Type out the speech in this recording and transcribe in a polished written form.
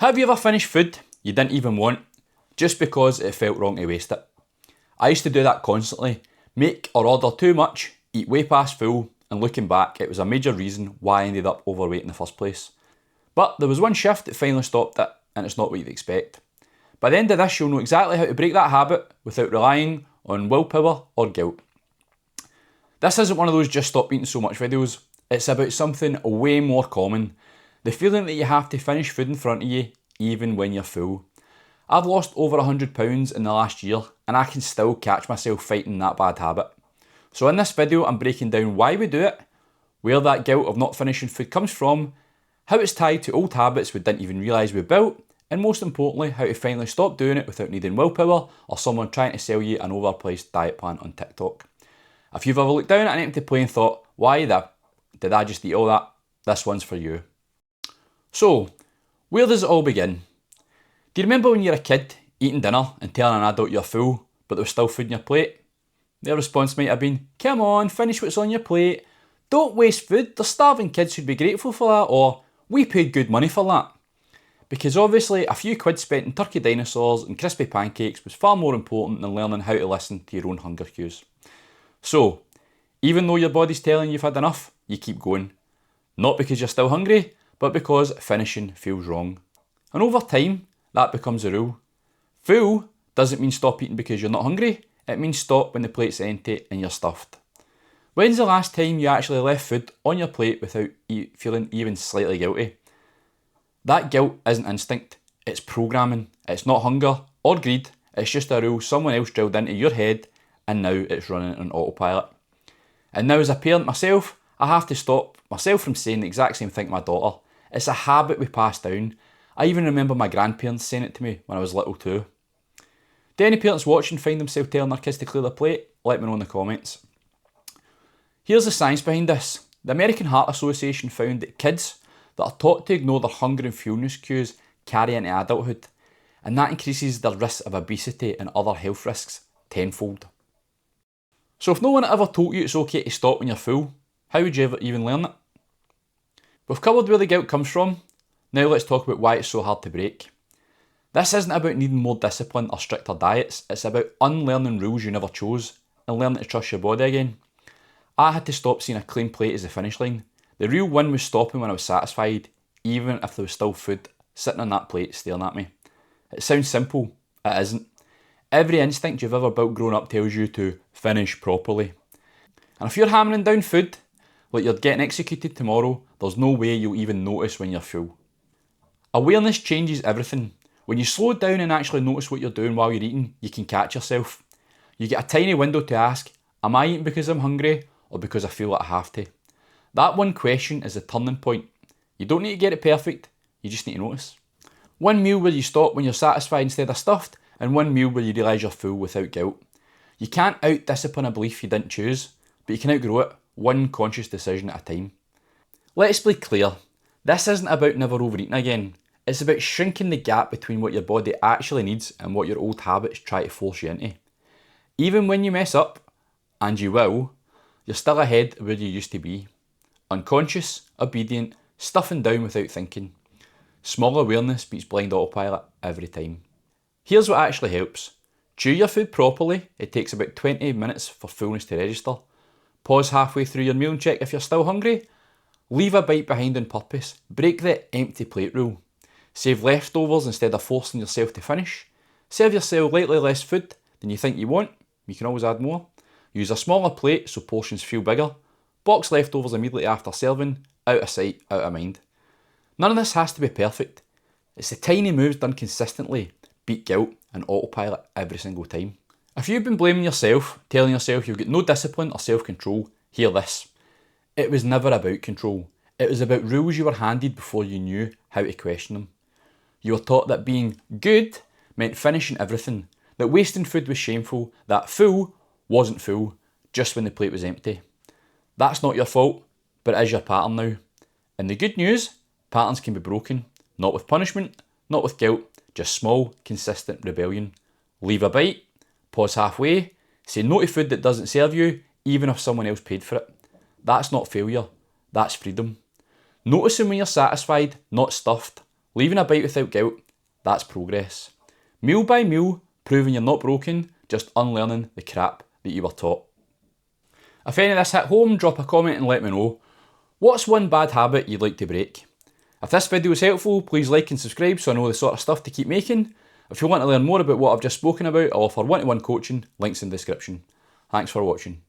Have you ever finished food you didn't even want just because it felt wrong to waste it? I used to do that constantly. Make or order too much, eat way past full, and looking back, it was a major reason why I ended up overweight in the first place. But there was one shift that finally stopped it, and it's not what you'd expect. By the end of this, you'll know exactly how to break that habit without relying on willpower or guilt. This isn't one of those just stop eating so much videos. It's about something way more common. The feeling that you have to finish food in front of you even when you're full. I've lost over £100 in the last year and I can still catch myself fighting that bad habit. So in this video I'm breaking down why we do it, where that guilt of not finishing food comes from, how it's tied to old habits we didn't even realise we built, and most importantly how to finally stop doing it without needing willpower or someone trying to sell you an overpriced diet plan on TikTok. If you've ever looked down at an empty plate and thought, why did I just eat all that? This one's for you. So, where does it all begin? Do you remember when you were a kid eating dinner and telling an adult you're full, but there was still food in your plate? Their response might have been, come on, finish what's on your plate. Don't waste food, the starving kids should be grateful for that, or we paid good money for that. Because obviously a few quid spent in turkey dinosaurs and crispy pancakes was far more important than learning how to listen to your own hunger cues. So, even though your body's telling you you've had enough, you keep going. Not because you're still hungry, but because finishing feels wrong. And over time, that becomes a rule. Full doesn't mean stop eating because you're not hungry, it means stop when the plate's empty and you're stuffed. When's the last time you actually left food on your plate without feeling even slightly guilty? That guilt isn't instinct, it's programming. It's not hunger or greed, it's just a rule someone else drilled into your head and now it's running on autopilot. And now as a parent myself, I have to stop myself from saying the exact same thing to my daughter. It's a habit we pass down. I even remember my grandparents saying it to me when I was little too. Do any parents watching find themselves telling their kids to clear their plate? Let me know in the comments. Here's the science behind this. The American Heart Association found that kids that are taught to ignore their hunger and fullness cues carry into adulthood, and that increases their risk of obesity and other health risks tenfold. So if no one ever told you it's okay to stop when you're full, how would you ever even learn it? We've covered where the guilt comes from, now let's talk about why it's so hard to break. This isn't about needing more discipline or stricter diets, it's about unlearning rules you never chose and learning to trust your body again. I had to stop seeing a clean plate as the finish line. The real win was stopping when I was satisfied, even if there was still food sitting on that plate staring at me. It sounds simple, it isn't. Every instinct you've ever built growing up tells you to finish properly. And if you're hammering down food, like you're getting executed tomorrow, there's no way you'll even notice when you're full. Awareness changes everything. When you slow down and actually notice what you're doing while you're eating, you can catch yourself. You get a tiny window to ask, am I eating because I'm hungry or because I feel like I have to? That one question is the turning point. You don't need to get it perfect, you just need to notice. One meal where you stop when you're satisfied instead of stuffed, and one meal where you realise you're full without guilt. You can't out-discipline a belief you didn't choose, but you can outgrow it, one conscious decision at a time. Let's be clear, this isn't about never overeating again. It's about shrinking the gap between what your body actually needs and what your old habits try to force you into. Even when you mess up, and you will, you're still ahead of where you used to be. Unconscious, obedient, stuffing down without thinking. Small awareness beats blind autopilot every time. Here's what actually helps. Chew your food properly, it takes about 20 minutes for fullness to register. Pause halfway through your meal and check if you're still hungry. Leave a bite behind on purpose. Break the empty plate rule. Save leftovers instead of forcing yourself to finish. Serve yourself slightly less food than you think you want. You can always add more. Use a smaller plate so portions feel bigger. Box leftovers immediately after serving. Out of sight, out of mind. None of this has to be perfect. It's the tiny moves done consistently beat guilt and autopilot every single time. If you've been blaming yourself, telling yourself you've got no discipline or self-control, hear this. It was never about control. It was about rules you were handed before you knew how to question them. You were taught that being good meant finishing everything, that wasting food was shameful, that full wasn't full, just when the plate was empty. That's not your fault, but it is your pattern now. And the good news, patterns can be broken, not with punishment, not with guilt, just small, consistent rebellion. Leave a bite, pause halfway, say no to food that doesn't serve you, even if someone else paid for it. That's not failure, that's freedom. Noticing when you're satisfied, not stuffed. Leaving a bite without guilt, that's progress. Meal by meal, proving you're not broken, just unlearning the crap that you were taught. If any of this hit home, drop a comment and let me know. What's one bad habit you'd like to break? If this video was helpful, please like and subscribe so I know the sort of stuff to keep making. If you want to learn more about what I've just spoken about, I'll offer one-to-one coaching, links in the description. Thanks for watching.